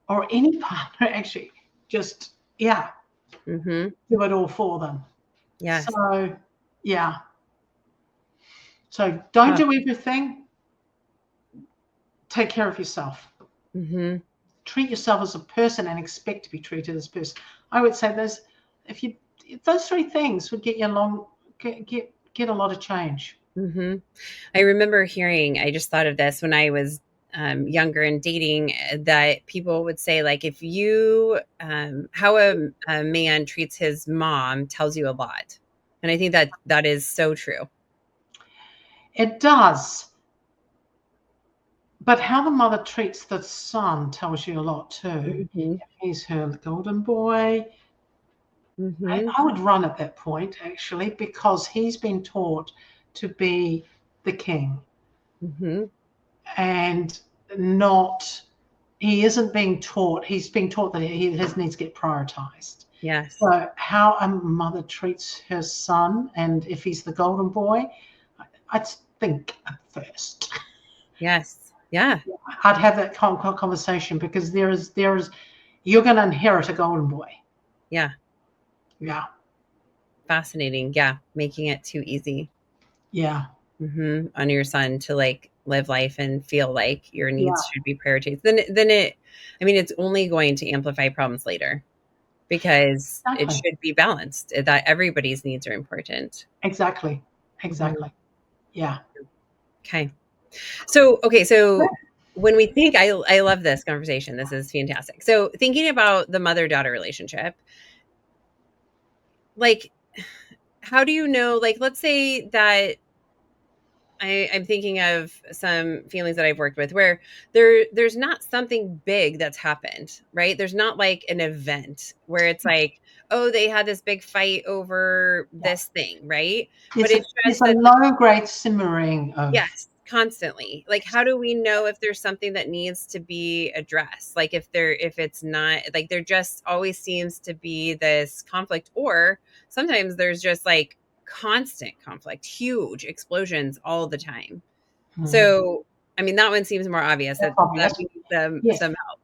or any partner actually just do it all for them. Yeah. So don't do everything. Take care of yourself. Treat yourself as a person and expect to be treated as a person. I would say those three things would get you get a lot of change. I remember hearing, I just thought of this when I was younger and dating, that people would say, like, if you, how a man treats his mom tells you a lot. And I think that is so true. It does. But how the mother treats the son tells you a lot too. If he's her golden boy, I would run at that point, actually, because he's been taught to be the king. And he isn't being taught, he's being taught that his needs get prioritized. Yes. So how a mother treats her son, and if he's the golden boy, I'd think first. Yes. Yeah. I'd have that conversation because there is you're going to inherit a golden boy. Yeah. Yeah. Fascinating. Yeah. Making it too easy. Yeah. On your son to like live life and feel like your needs should be prioritized. Then it's only going to amplify problems later because it should be balanced, that everybody's needs are important. Exactly. Yeah. Okay. So when we think, I love this conversation. This is fantastic. So thinking about the mother-daughter relationship, like, how do you know, like, let's say that I'm thinking of some families that I've worked with where there's not something big that's happened, right? There's not like an event where it's like, oh, they had this big fight over this thing, right? But it's There's just a that, low-grade simmering of yes, constantly. Like, how do we know if there's something that needs to be addressed? Like, if it's not, like, there just always seems to be this conflict, or sometimes there's just like constant conflict, huge explosions all the time. So, I mean, that one seems more obvious that's that obvious. needs some Yes. some help.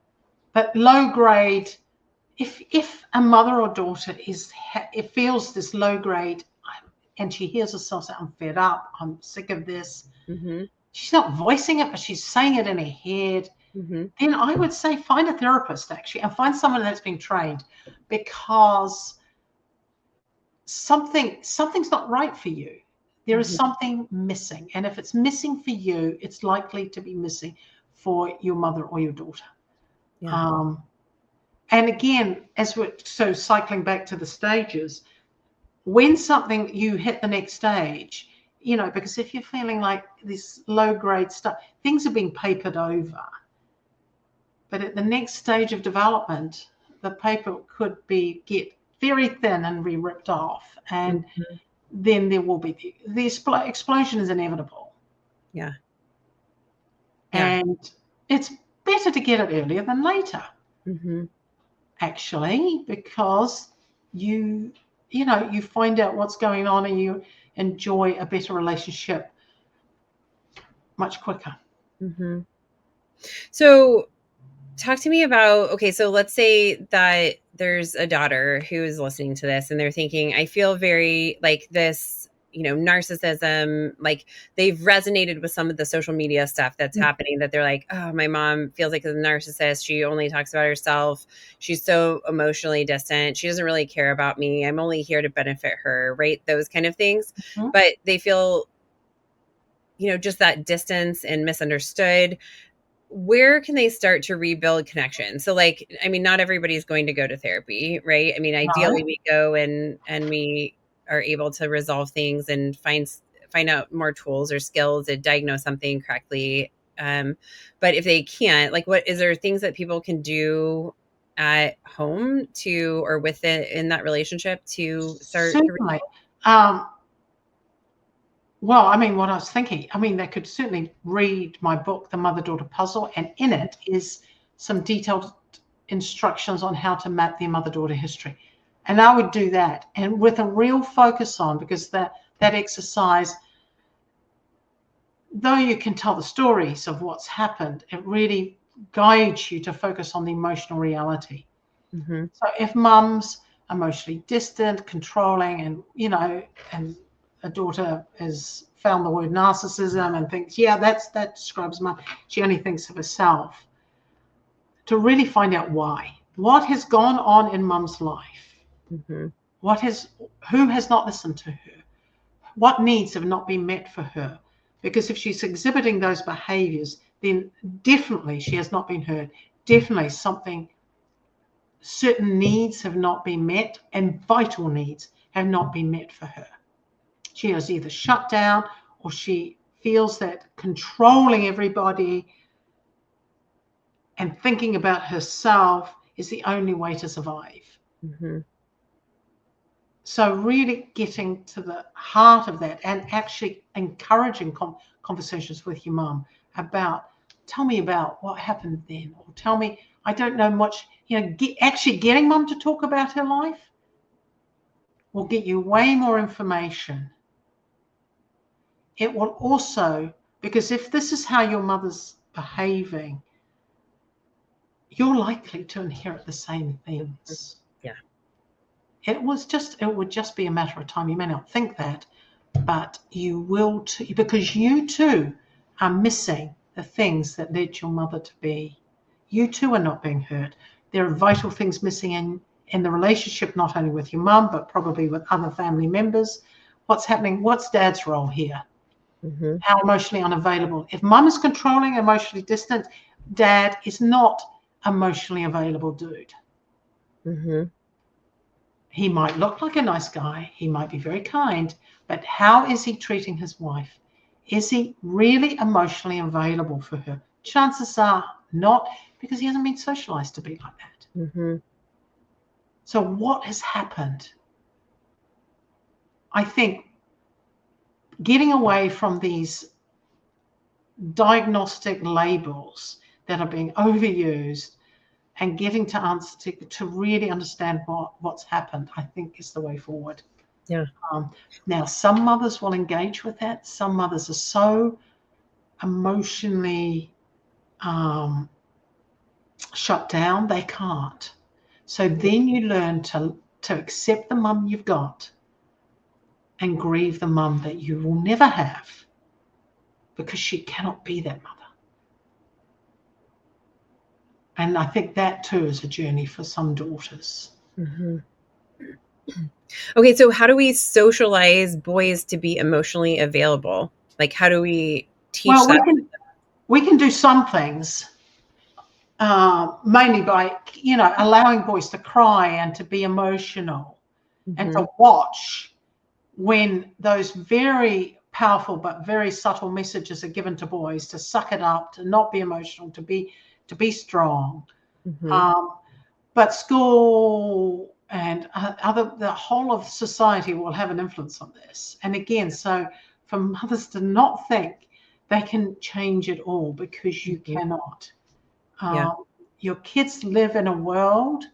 But low grade, if a mother or daughter it feels this low grade, and she hears herself say, "I'm fed up. I'm sick of this." Mm-hmm. She's not voicing it, but she's saying it in her head. Mm-hmm. Then I would say find a therapist, actually, and find someone that's been trained, because something's not right for you. There is something missing, and if it's missing for you, it's likely to be missing for your mother or your daughter. Yeah. And again, so cycling back to the stages, when something you hit the next stage, because if you're feeling like this low grade stuff, things are being papered over. But at the next stage of development, the paper could get very thin and be ripped off. And then there will be the explosion is inevitable. Yeah. And it's better to get it earlier than later. Actually, because you find out what's going on and you enjoy a better relationship much quicker. So talk to me about, okay, so let's say that there's a daughter who is listening to this and they're thinking, I feel very like this, narcissism, like they've resonated with some of the social media stuff that's happening, that they're like, oh, my mom feels like a narcissist. She only talks about herself. She's so emotionally distant. She doesn't really care about me. I'm only here to benefit her, right? Those kind of things. But they feel, just that distance and misunderstood. Where can they start to rebuild connection? So like, I mean, not everybody's going to go to therapy, right? I mean, ideally we go and we are able to resolve things and find out more tools or skills to diagnose something correctly. But if they can't, like, what is there things that people can do at home or in that relationship to start? Certainly. Well, I mean, what I was thinking, they could certainly read my book, The Mother-Daughter Puzzle, and in it is some detailed instructions on how to map their mother-daughter history. And I would do that, and with a real focus on, because that exercise, though you can tell the stories of what's happened, it really guides you to focus on the emotional reality. So if mum's emotionally distant, controlling, and and a daughter has found the word narcissism and thinks, yeah, that describes mum, she only thinks of herself, to really find out what has gone on in mum's life, who has not listened to her, what needs have not been met for her. Because if she's exhibiting those behaviors, then definitely she has not been heard. Definitely certain needs have not been met, and vital needs have not been met for her. She is either shut down, or she feels that controlling everybody and thinking about herself is the only way to survive. So really getting to the heart of that, and actually encouraging conversations with your mum about, tell me about what happened then, or tell me, I don't know much, actually getting mum to talk about her life will get you way more information. It will also, because if this is how your mother's behaving, you're likely to inherit the same things. Yeah. It would just be a matter of time. You may not think that, but you will too, because you too are missing the things that led your mother to be. You too are not being heard. There are vital things missing in the relationship, not only with your mum, but probably with other family members. What's happening? What's dad's role here? How emotionally unavailable. If mum is controlling, emotionally distant, dad is not emotionally available dude. He might look like a nice guy. He might be very kind, but how is he treating his wife? Is he really emotionally available for her? Chances are not, because he hasn't been socialized to be like that. Mm-hmm. So what has happened? I think getting away from these diagnostic labels that are being overused and getting to really understand what's happened, I think is the way forward. Yeah. Now, some mothers will engage with that. Some mothers are so emotionally shut down, they can't. So then you learn to accept the mum you've got and grieve the mum that you will never have, because she cannot be that mother. And I think that too is a journey for some daughters. Mm-hmm. Okay, so how do we socialize boys to be emotionally available? Like, how do we teach that? We can do some things, mainly by, allowing boys to cry and to be emotional, mm-hmm. and to watch when those very powerful but very subtle messages are given to boys to suck it up, to not be emotional, to be strong. Mm-hmm. But school and the whole of society will have an influence on this. And again, so for mothers to not think they can change it all, because you mm-hmm. cannot. Your kids live in a world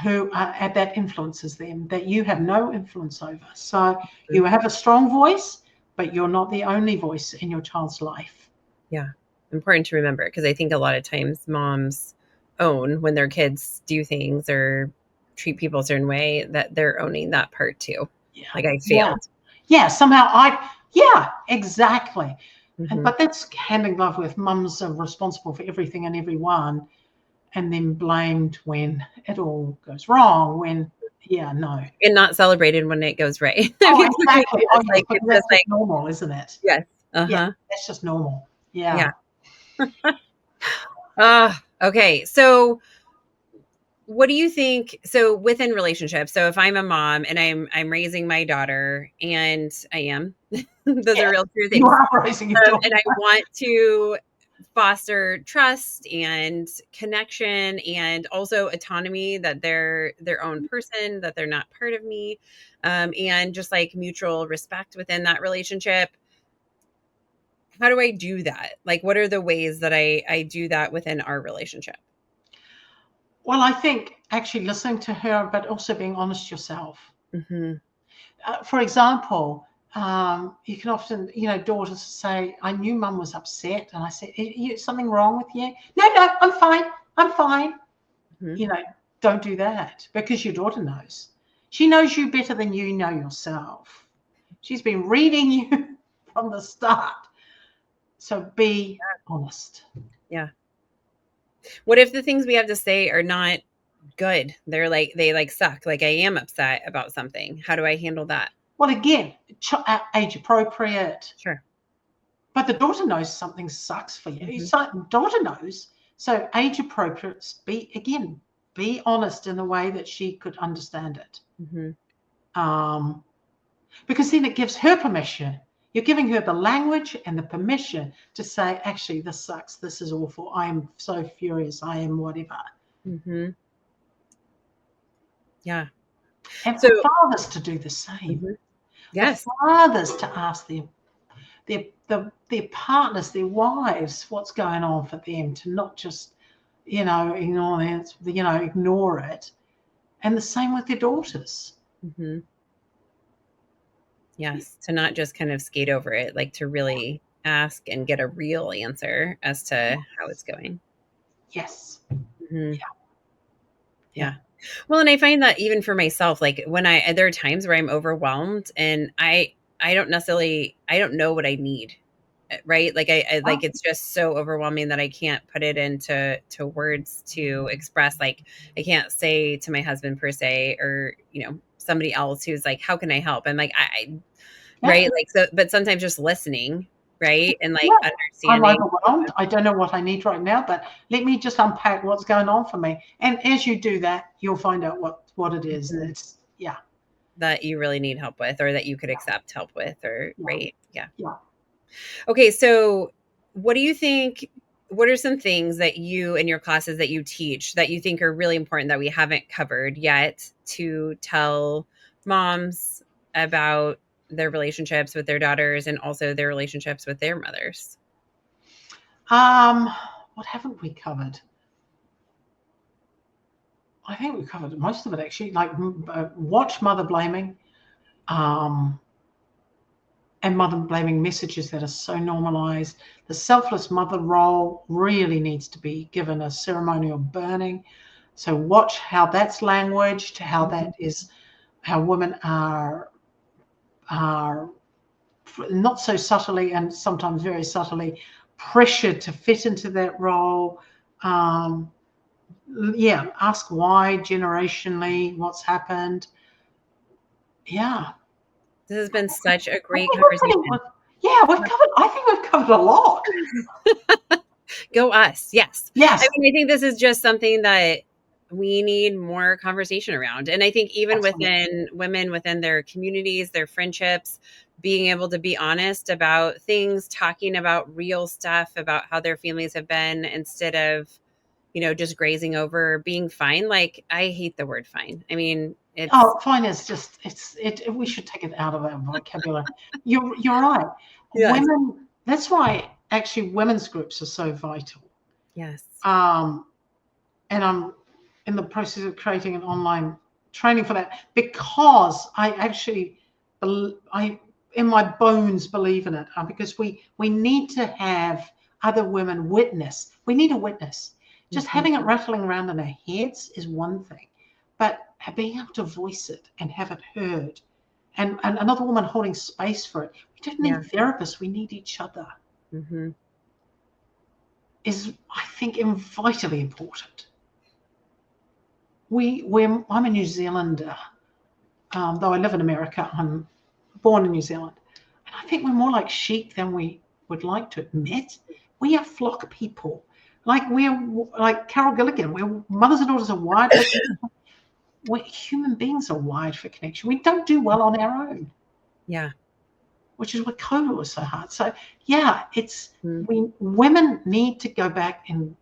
that influences them, that you have no influence over. So mm-hmm. you have a strong voice, but you're not the only voice in your child's life. Yeah, important to remember, because I think a lot of times moms own when their kids do things or treat people a certain way, that they're owning that part too. Yeah. Like, I failed. Yeah, somehow exactly. Mm-hmm. But that's hand in glove with mums are responsible for everything and everyone, and then blamed when it all goes wrong, no. And not celebrated when it goes right. Oh, exactly. It's just like normal, isn't it? Yes. Uh-huh. Yeah, that's just normal. Yeah. Okay. So what do you think? So within relationships, so if I'm a mom and I'm raising my daughter, and I am, those are real true things. You are raising your daughter. And I want to foster trust and connection, and also autonomy, that they're their own person, that they're not part of me, and just like mutual respect within that relationship. How do I do that? Like, what are the ways that I do that within our relationship? Well, I think actually listening to her, but also being honest yourself. Mm-hmm. For example, you can often, daughters say, I knew mum was upset. And I said, something wrong with you? No, I'm fine. Mm-hmm. Don't do that, because your daughter knows. She knows you better than you know yourself. She's been reading you from the start. So be honest. Yeah. What if the things we have to say are not good? They suck. Like, I am upset about something. How do I handle that? Well, again, age appropriate. Sure. But the daughter knows something sucks for you. Mm-hmm. So the daughter knows. So age appropriate, be honest in the way that she could understand it. Mm-hmm. Because then it gives her permission. You're giving her the language and the permission to say, actually, this sucks. This is awful. I am so furious. I am whatever. Mm-hmm. Yeah. And for fathers to do the same. Mm-hmm. Yes. For fathers to ask their partners, their wives, what's going on for them, to not just, ignore it. And the same with their daughters. Mm-hmm. Yes, to not just kind of skate over it, like to really ask and get a real answer as to how it's going. Yes. Mm-hmm. Yeah. Well, and I find that even for myself, like there are times where I'm overwhelmed and I don't know what I need. Right. Like like, it's just so overwhelming that I can't put it into words to express. Like, I can't say to my husband per se, or, somebody else who's like, how can I help? I'm like, right. Like, so, but sometimes just listening, right. And like understanding. I'm overwhelmed. I don't know what I need right now, but let me just unpack what's going on for me. And as you do that, you'll find out what it is. And it's, that you really need help with, or that you could accept help with, or right. Yeah. Yeah. Okay, so what do you think? What are some things that you in your classes that you teach that you think are really important that we haven't covered yet to tell moms about their relationships with their daughters and also their relationships with their mothers? What haven't we covered? I think we covered most of it actually. Like watch mother blaming, and mother blaming messages that are so normalized. The selfless mother role really needs to be given a ceremonial burning. So watch how that's languaged, how that is, how women are not so subtly and sometimes very subtly pressured to fit into that role. Ask why generationally, what's happened. Yeah. This has been such a great I think we've covered a lot. Go us. Yes. Yes. I mean, I think this is just something that we need more conversation around. And I think even within women, within their communities, their friendships, being able to be honest about things, talking about real stuff, about how their families have been instead of, just grazing over being fine. Like, I hate the word fine. I mean, fine is just, we should take it out of our vocabulary. You're right. Yes. Women, that's why actually women's groups are so vital. Yes. And I'm in the process of creating an online training for that because I actually, in my bones believe in it, because we need to have other women witness. We need a witness. Just having it rattling around in our heads is one thing, but being able to voice it and have it heard, and another woman holding space for it. We don't need therapists. We need each other. Is, I think, vitally important. I'm a New Zealander, though I live in America. I'm born in New Zealand, and I think we're more like sheep than we would like to admit. We are flock people. We're like Carol Gilligan. We're mothers and daughters are wired. Human beings are wired for connection. We don't do well on our own. Yeah. Which is what COVID was so hard. So women need to go back and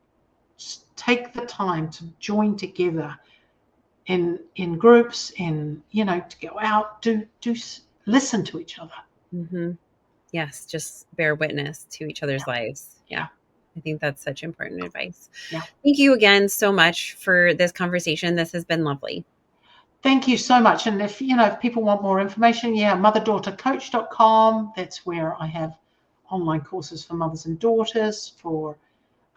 take the time to join together in groups, to go out, do listen to each other. Yes, just bear witness to each other's lives. Yeah. I think that's such important advice. Yeah. Thank you again so much for this conversation. This has been lovely. Thank you so much. And if people want more information, motherdaughtercoach.com. That's where I have online courses for mothers and daughters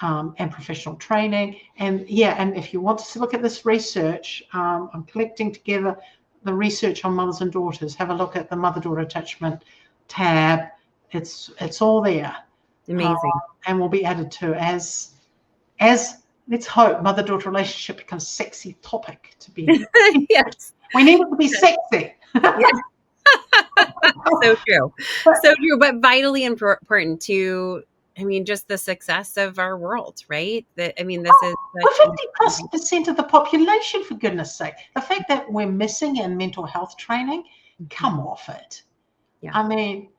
and professional training. And if you want to look at this research, I'm collecting together the research on mothers and daughters. Have a look at the mother-daughter attachment tab. It's all there. Amazing. And will be added to as let's hope mother-daughter relationship becomes a sexy topic to be. Yes. We need it to be sexy. Yes. So true. So true, but vitally important to, just the success of our world, right? This is 50%+ of the population, for goodness sake. The fact that we're missing in mental health training, come off it. Yeah. I mean,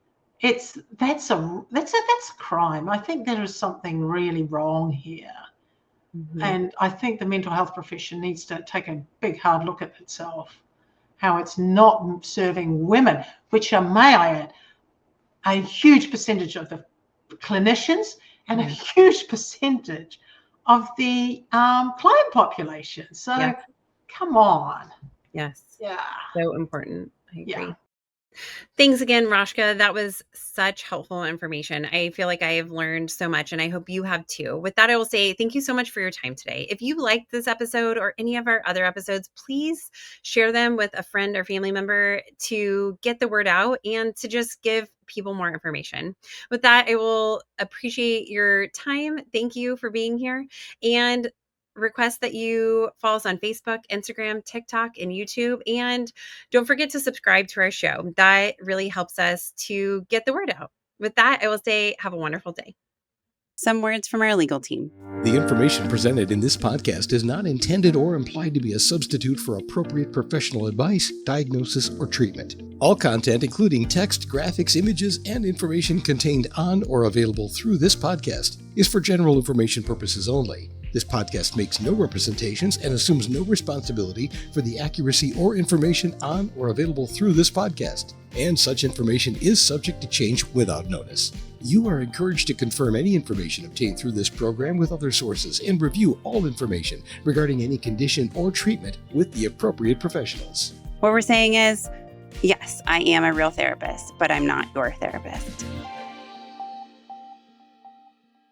that's a crime. I think there is something really wrong here. And I think the mental health profession needs to take a big hard look at itself, how it's not serving women, which are, may I add, a huge percentage of the clinicians and a huge percentage of the client population. So come on. Yes. Yeah. So important. I agree. Yeah. Thanks again, Rosjke. That was such helpful information. I feel like I have learned so much, and I hope you have too. With that, I will say thank you so much for your time today. If you liked this episode or any of our other episodes, please share them with a friend or family member to get the word out and to just give people more information. With that, I will appreciate your time. Thank you for being here, and request that you follow us on Facebook, Instagram, TikTok, and YouTube. And don't forget to subscribe to our show. That really helps us to get the word out. With that, I will say have a wonderful day. Some words from our legal team. The information presented in this podcast is not intended or implied to be a substitute for appropriate professional advice, diagnosis, or treatment. All content, including text, graphics, images, and information contained on or available through this podcast, is for general information purposes only. This podcast makes no representations and assumes no responsibility for the accuracy or information on or available through this podcast, and such information is subject to change without notice. You are encouraged to confirm any information obtained through this program with other sources and review all information regarding any condition or treatment with the appropriate professionals. What we're saying is, yes, I am a real therapist, but I'm not your therapist.